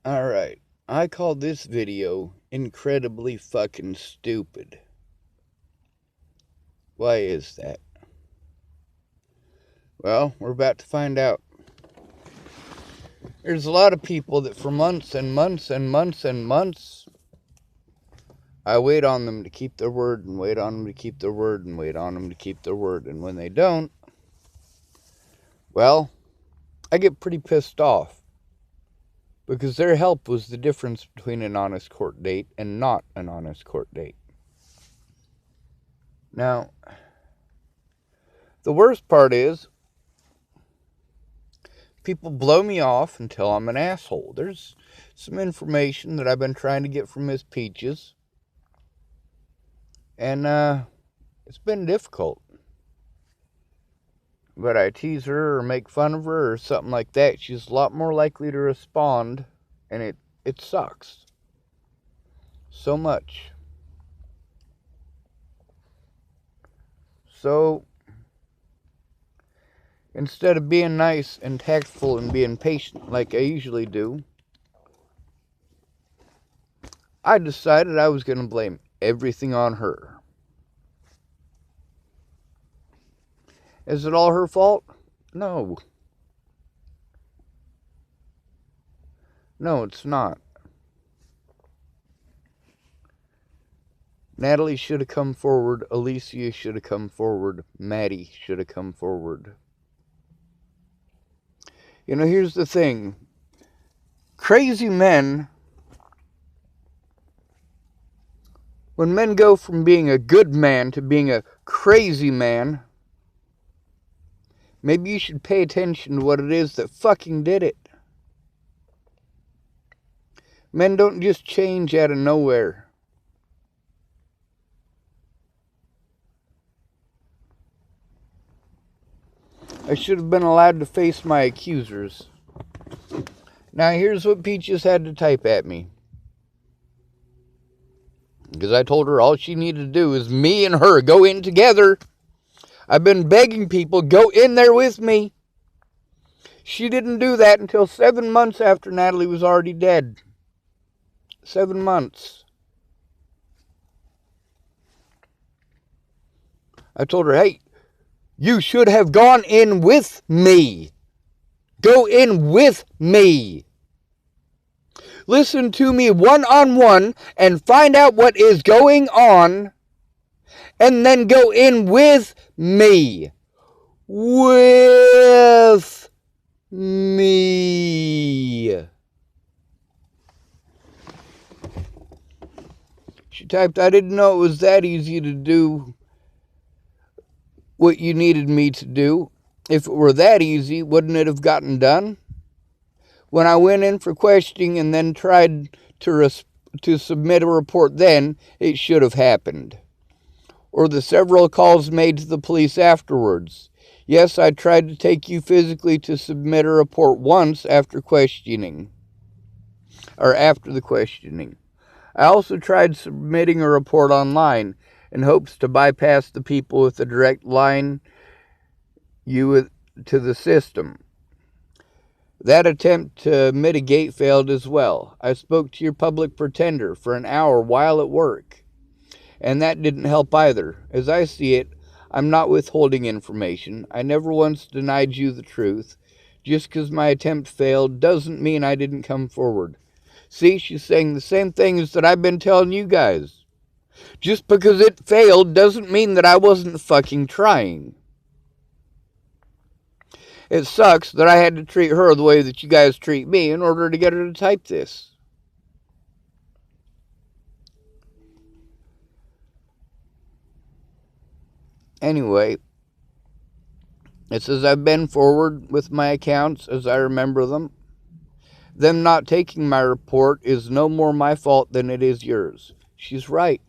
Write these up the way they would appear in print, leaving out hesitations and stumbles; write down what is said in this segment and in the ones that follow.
Alright, I call this video incredibly fucking stupid. Why is that? Well, we're about to find out. There's a lot of people that for months and months and months and months, I wait on them to keep their word and wait on them to keep their word and wait on them to keep their word. And when they don't, well, I get pretty pissed off. Because their help was the difference between an honest court date and not an honest court date. Now, the worst part is, people blow me off until I'm an asshole. There's some information that I've been trying to get from Miss Peaches. And, it's been difficult. But I tease her or make fun of her or something like that, she's a lot more likely to respond. And it sucks. So much. So, instead of being nice and tactful and being patient like I usually do, I decided I was going to blame everything on her. Is it all her fault? No. No, it's not. Natalie should have come forward. Alicia should have come forward. Maddie should have come forward. You know, here's the thing. Crazy men, when men go from being a good man to being a crazy man, maybe you should pay attention to what it is that fucking did it. Men don't just change out of nowhere. I should have been allowed to face my accusers. Now here's what Peaches had to type at me. Because I told her all she needed to do is me and her go in together. I've been begging people, go in there with me. She didn't do that until 7 months after Natalie was already dead. 7 months. I told her, hey, you should have gone in with me. Go in with me. Listen to me one-on-one and find out what is going on. And then go in with me. With me. She typed, I didn't know it was that easy to do what you needed me to do. If it were that easy, wouldn't it have gotten done? When I went in for questioning and then tried to submit a report then, it should have happened. Or the several calls made to the police afterwards. Yes, I tried to take you physically to submit a report once after questioning. Or after the questioning. I also tried submitting a report online in hopes to bypass the people with a direct line to the system. That attempt to mitigate failed as well. I spoke to your public pretender for an hour while at work, and that didn't help either. As I see it, I'm not withholding information. I never once denied you the truth. Just because my attempt failed doesn't mean I didn't come forward. See, she's saying the same things that I've been telling you guys. Just because it failed doesn't mean that I wasn't fucking trying. It sucks that I had to treat her the way that you guys treat me in order to get her to type this. Anyway, it says I've been forward with my accounts as I remember them. Them not taking my report is no more my fault than it is yours. She's right.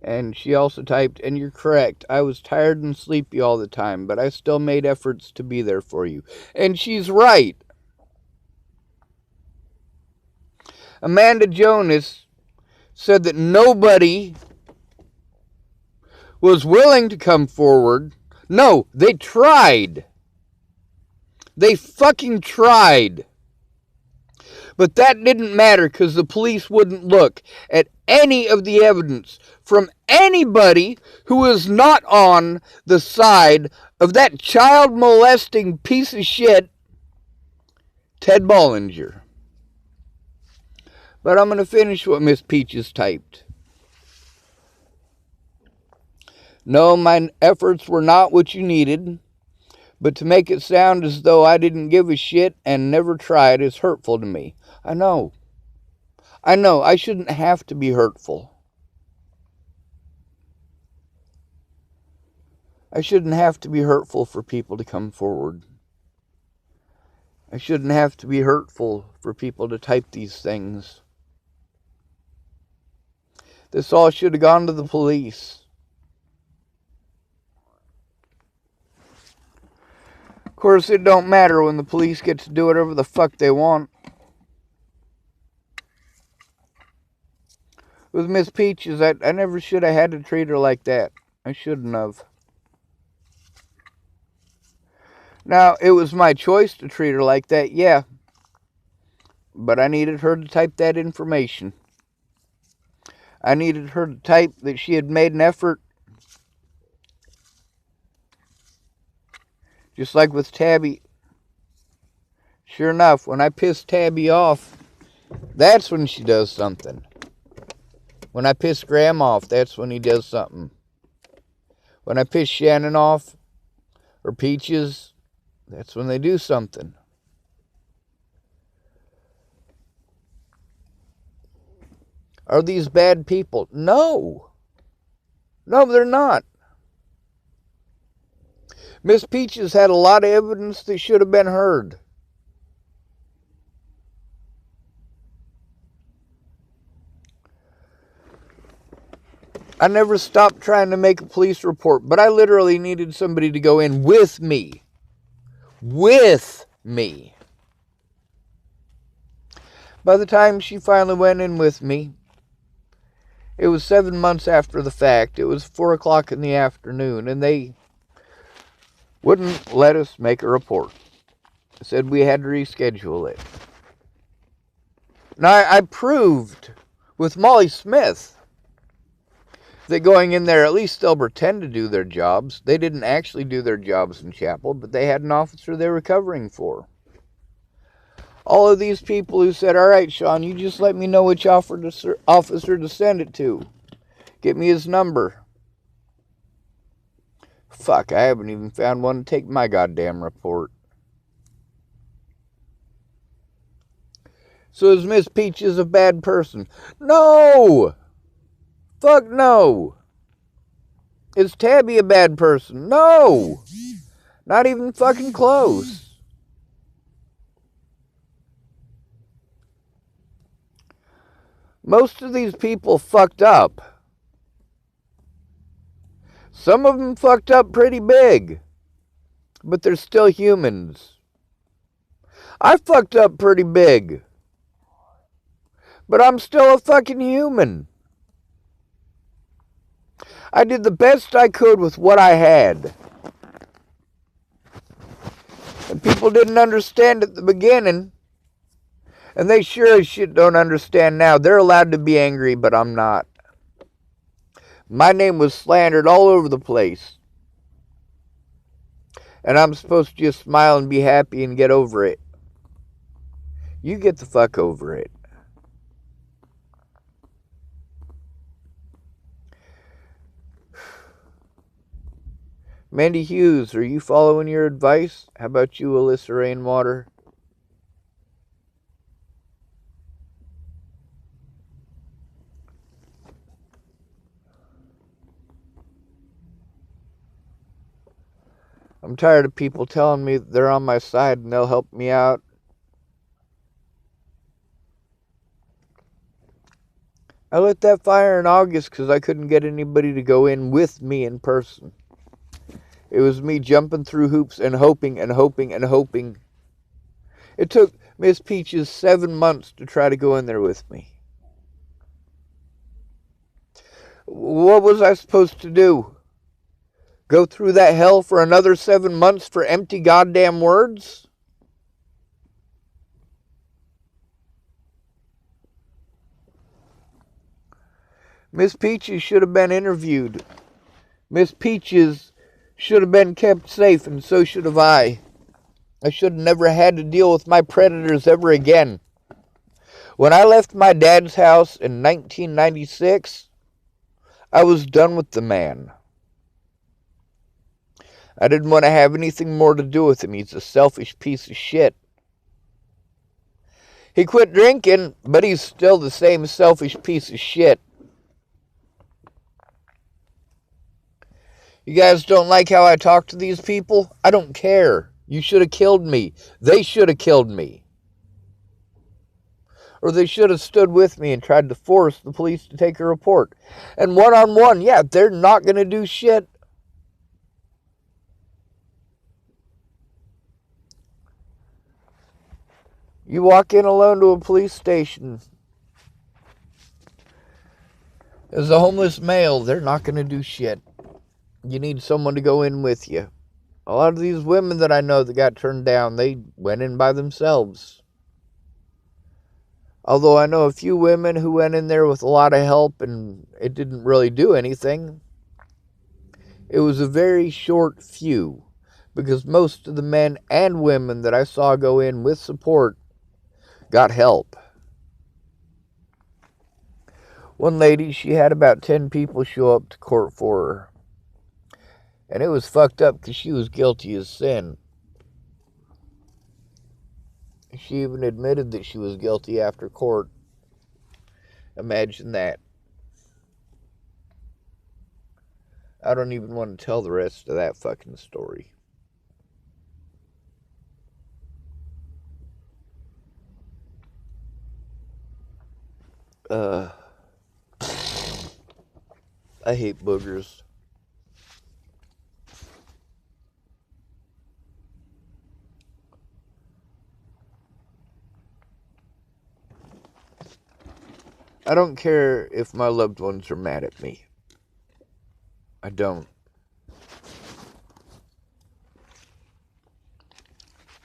And she also typed, and you're correct. I was tired and sleepy all the time, but I still made efforts to be there for you. And she's right. Amanda Jonas said that nobody was willing to come forward No, they tried. They fucking tried. But that didn't matter because the police wouldn't look at any of the evidence from anybody who was not on the side of that child molesting piece of shit, Ted Bollinger. But I'm going to finish what Miss Peaches typed. No, my efforts were not what you needed, but to make it sound as though I didn't give a shit and never tried is hurtful to me. I know. I shouldn't have to be hurtful. I shouldn't have to be hurtful for people to come forward. I shouldn't have to be hurtful for people to type these things. This all should have gone to the police. Of course, it don't matter when the police get to do whatever the fuck they want. With Miss Peaches, I never should have had to treat her like that. I shouldn't have. Now, it was my choice to treat her like that, yeah. But I needed her to type that information. I needed her to type that she had made an effort. Just like with Tabby. Sure enough, when I piss Tabby off, that's when she does something. When I piss Graham off, that's when he does something. When I piss Shannon off, or Peaches, that's when they do something. Are these bad people? No. No, they're not. Miss Peaches had a lot of evidence that should have been heard. I never stopped trying to make a police report, but I literally needed somebody to go in with me. With me. By the time she finally went in with me, it was 7 months after the fact. It was 4 o'clock in the afternoon, and they wouldn't let us make a report. They said we had to reschedule it. Now, I proved with Molly Smith that going in there, at least they'll pretend to do their jobs. They didn't actually do their jobs in chapel, but they had an officer they were covering for. All of these people who said, all right, Sean, you just let me know which officer to send it to. Get me his number. Fuck, I haven't even found one to take my goddamn report. So is Miss Peaches a bad person? No! Fuck no! Is Tabby a bad person? No! Not even fucking close. Most of these people fucked up. Some of them fucked up pretty big. But they're still humans. I fucked up pretty big. But I'm still a fucking human. I did the best I could with what I had. And people didn't understand at the beginning. And they sure as shit don't understand now. They're allowed to be angry, but I'm not. My name was slandered all over the place. And I'm supposed to just smile and be happy and get over it. You get the fuck over it. Mandy Hughes, are you following your advice? How about you, Alyssa Rainwater? I'm tired of people telling me they're on my side and they'll help me out. I lit that fire in August because I couldn't get anybody to go in with me in person. It was me jumping through hoops and hoping and hoping and hoping. It took Miss Peaches 7 months to try to go in there with me. What was I supposed to do? Go through that hell for another 7 months for empty goddamn words? Miss Peaches should have been interviewed. Miss Peaches should have been kept safe, and so should have I. I should have never had to deal with my predators ever again. When I left my dad's house in 1996, I was done with the man. I didn't want to have anything more to do with him. He's a selfish piece of shit. He quit drinking, but he's still the same selfish piece of shit. You guys don't like how I talk to these people? I don't care. You should have killed me. They should have killed me. Or they should have stood with me and tried to force the police to take a report. And one-on-one, yeah, they're not going to do shit. You walk in alone to a police station as a homeless male, they're not going to do shit. You need someone to go in with you. A lot of these women that I know that got turned down, they went in by themselves. Although I know a few women who went in there with a lot of help and it didn't really do anything. It was a very short few, because most of the men and women that I saw go in with support got help. One lady, she had about 10 people show up to court for her. And it was fucked up because she was guilty as sin. She even admitted that she was guilty after court. Imagine that. I don't even want to tell the rest of that fucking story. I hate boogers. I don't care if my loved ones are mad at me. I don't.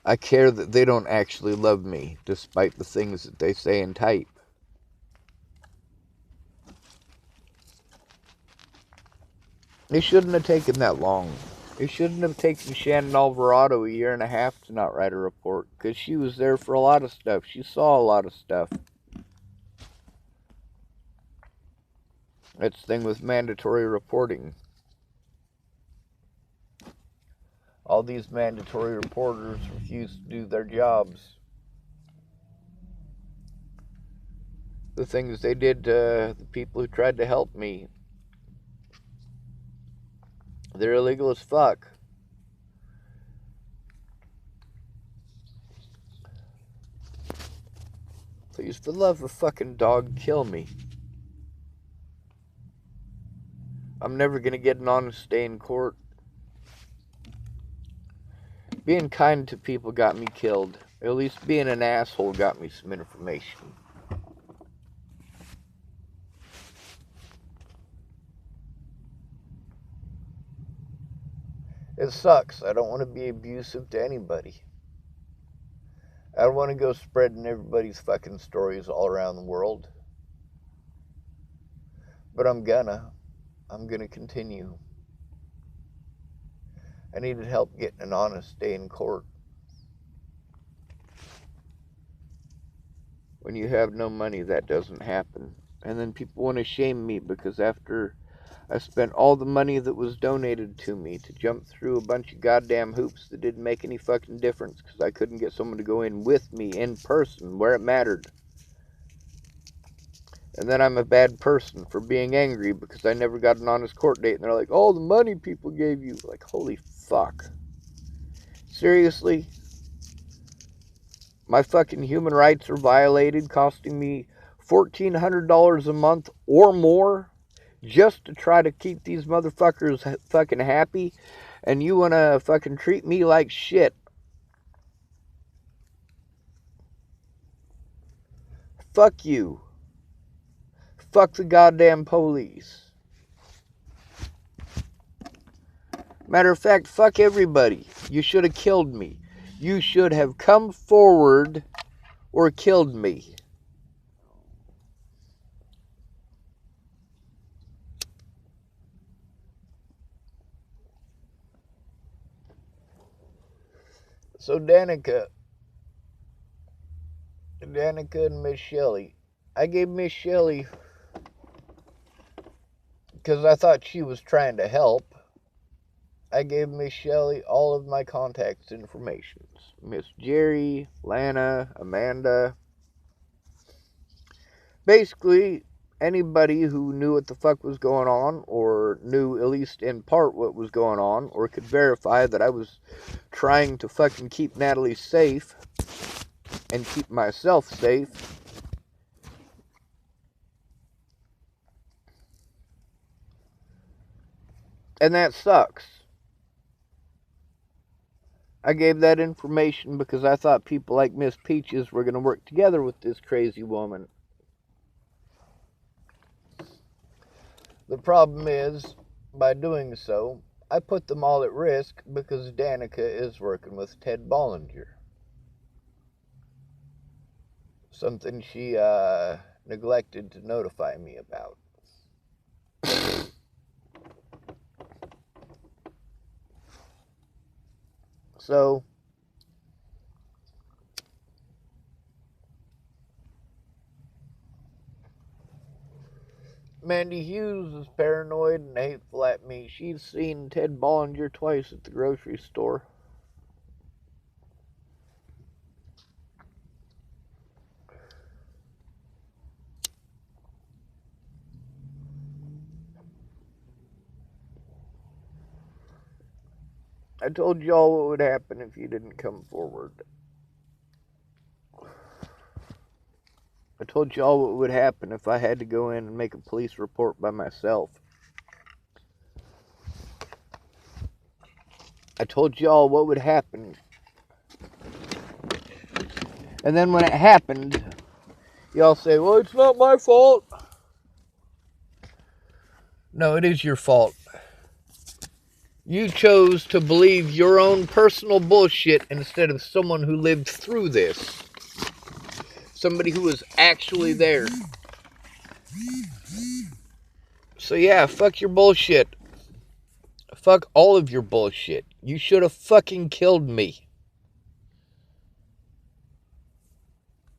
I care that they don't actually love me, despite the things that they say and type. It shouldn't have taken that long. It shouldn't have taken Shannon Alvarado a year and a half to not write a report, because she was there for a lot of stuff. She saw a lot of stuff. That's the thing with mandatory reporting. All these mandatory reporters refuse to do their jobs. The things they did to the people who tried to help me, they're illegal as fuck. Please, for the love of a fucking dog, kill me. I'm never gonna get an honest day in court. Being kind to people got me killed. At least being an asshole got me some information. It sucks. I don't want to be abusive to anybody. I don't want to go spreading everybody's fucking stories all around the world. But I'm gonna continue. I needed help getting an honest day in court. When you have no money, that doesn't happen. And then people want to shame me because after I spent all the money that was donated to me to jump through a bunch of goddamn hoops that didn't make any fucking difference because I couldn't get someone to go in with me in person where it mattered. And then I'm a bad person for being angry because I never got an honest court date. And they're like, oh, the money people gave you. Like, holy fuck. Seriously? My fucking human rights are violated, costing me $1,400 a month or more just to try to keep these motherfuckers fucking happy, and you want to fucking treat me like shit. Fuck you. Fuck the goddamn police. Matter of fact, fuck everybody. You should have killed me. You should have come forward or killed me. So Danica and Miss Shelley. I gave Miss Shelley, because I thought she was trying to help, I gave Miss Shelley all of my contact information. Miss Jerry, Lana, Amanda. Basically, anybody who knew what the fuck was going on, or knew at least in part what was going on, or could verify that I was trying to fucking keep Natalie safe and keep myself safe. And that sucks. I gave that information because I thought people like Miss Peaches were going to work together with this crazy woman. The problem is, by doing so, I put them all at risk because Danica is working with Ted Bollinger. Something she neglected to notify me about. So, Mandy Hughes is paranoid and hateful at me. She's seen Ted Bollinger twice at the grocery store. I told y'all what would happen if you didn't come forward. I told y'all what would happen if I had to go in and make a police report by myself. I told y'all what would happen. And then when it happened, y'all say, well, it's not my fault. No, it is your fault. You chose to believe your own personal bullshit instead of someone who lived through this. Somebody who was actually there. So yeah, fuck your bullshit. Fuck all of your bullshit. You should have fucking killed me.